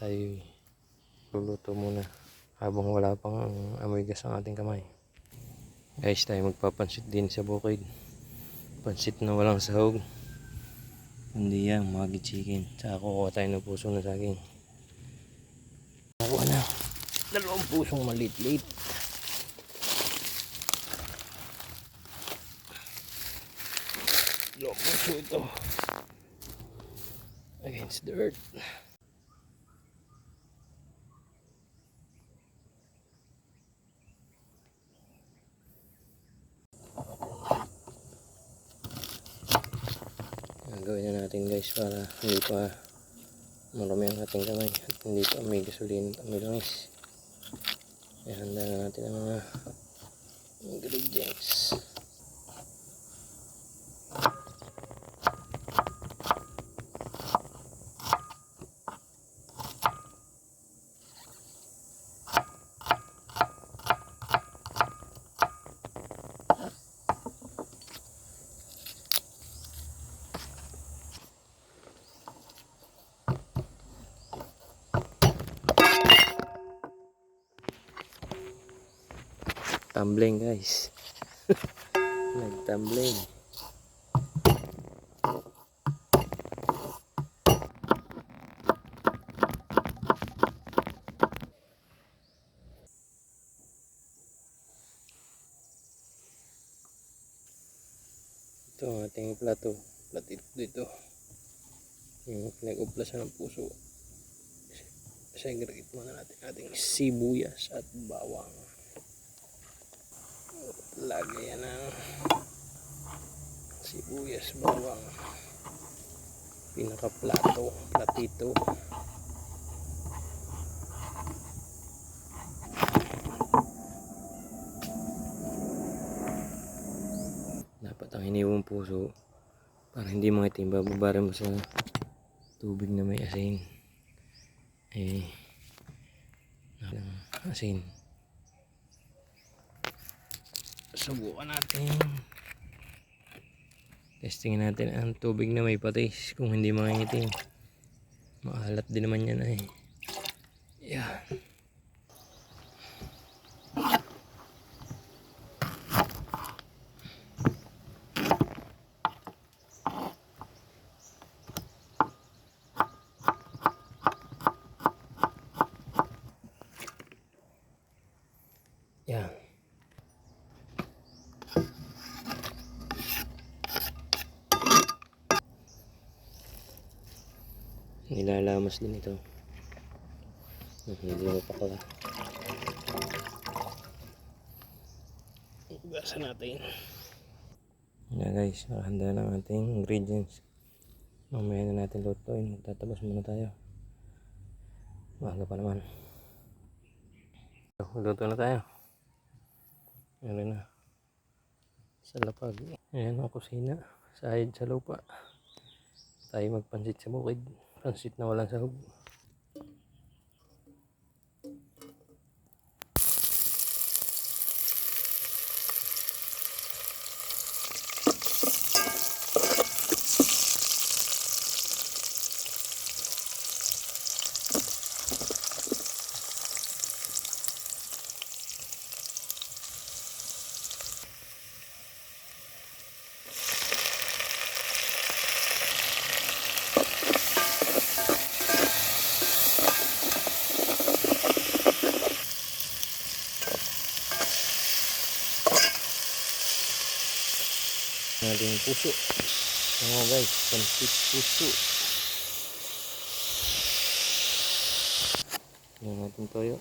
tayo luluto muna habang wala pang amoy gas ang ating kamay. Guys, tayo magpapansit din sa bukid. Pansit na walang sahog. Hindi yan, magi chicken. Saka kukuha tayo ng puso na saging. Nakuha na. 2 pusong maliit-liit. Dalawang puso ito. Against the earth. Gawin na natin guys para hindi pa marami ang ating kamay at hindi pa may gasolina at may langis. Kaya handa na natin ang mga ingredients. Tumbling guys. Nagtumbling. Ito ang ating plato. Platito dito. Yung pinag-uplasan ng puso. Segregate muna natin ating sibuyas at bawang. Lagyan ng sibuyas, bawang, platito. Dapat ang hiniwang puso para hindi mangitim, bababara mo sa tubig na may asin. Asin. Subukan natin. Testingin natin ang tubig na may patis. Kung hindi mangingitim, maalat din naman yan ay. Yan. Yan. Nilalamas din ito. Hindi mo pakala. Ugasan natin. Yan guys, handa na ang ating ingredients. Mamaya na natin lutuin. Magtatabas muna tayo. Maaga pa naman. Luto na tayo. Ayan na. Sa lapag. Ayan ang kusina. Sahid sa lupa. Tayo magpansit sa bukid. Pansit na walang sahog. Natin puso. Guys, pansit puso. Yan natin toyo.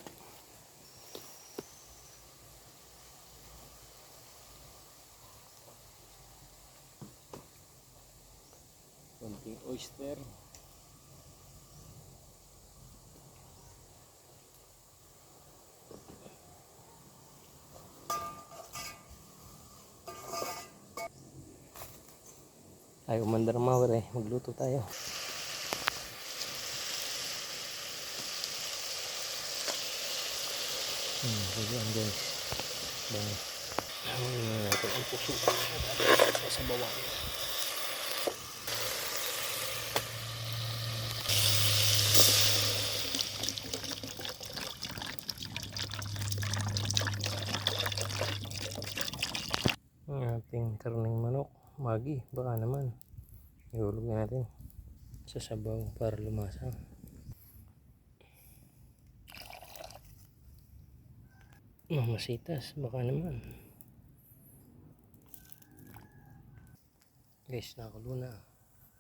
Konting oyster. Tayo umandar mawar magluto tayo. Ganyan guys. Bango. Natin ang puso sa bawang. nating karning manok. Magi, baka naman. Ihulog na natin sa sabaw para lumasang. Mamasitas, baka naman. Guys, nakulo na.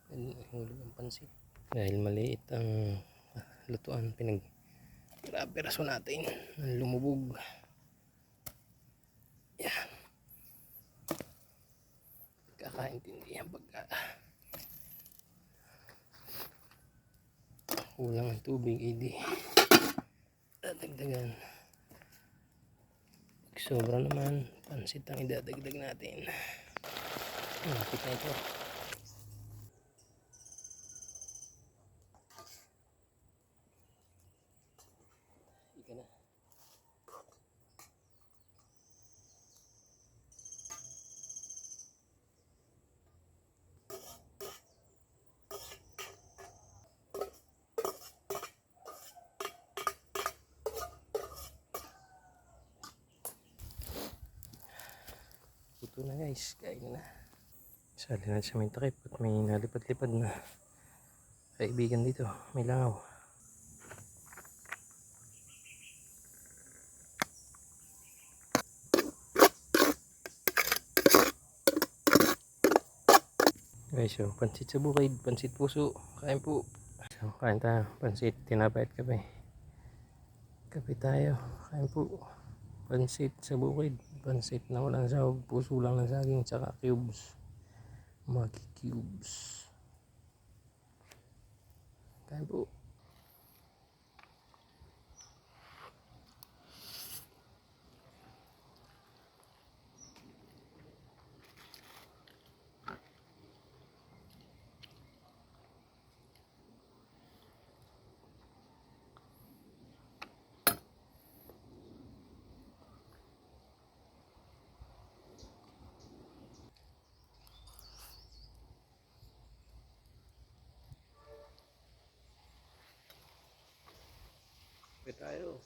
Ihulog ang pansit. Dahil maliit ang lutuan, pinag-piraso natin ng lumubog. Yan. Kakaintindihan pagka kulang ang tubig, hindi dadagdagan. Pag sobra naman, pansit ang idadagdag natin. Malapit na ito. Ika na. Ito na guys, kain na. Sali na sa may takip at may nalipad-lipad na kaibigan dito, may langaw. Guys, so pansit sa bukid, pansit puso, kain po. So kain tayo, pansit, tinapay at kape. Kape tayo, kain po. Pansit sa bukid, pansit na walang sahog, puso lang ng saging, tsaka cubes. Maki cubes. Kain po. Kape tayo.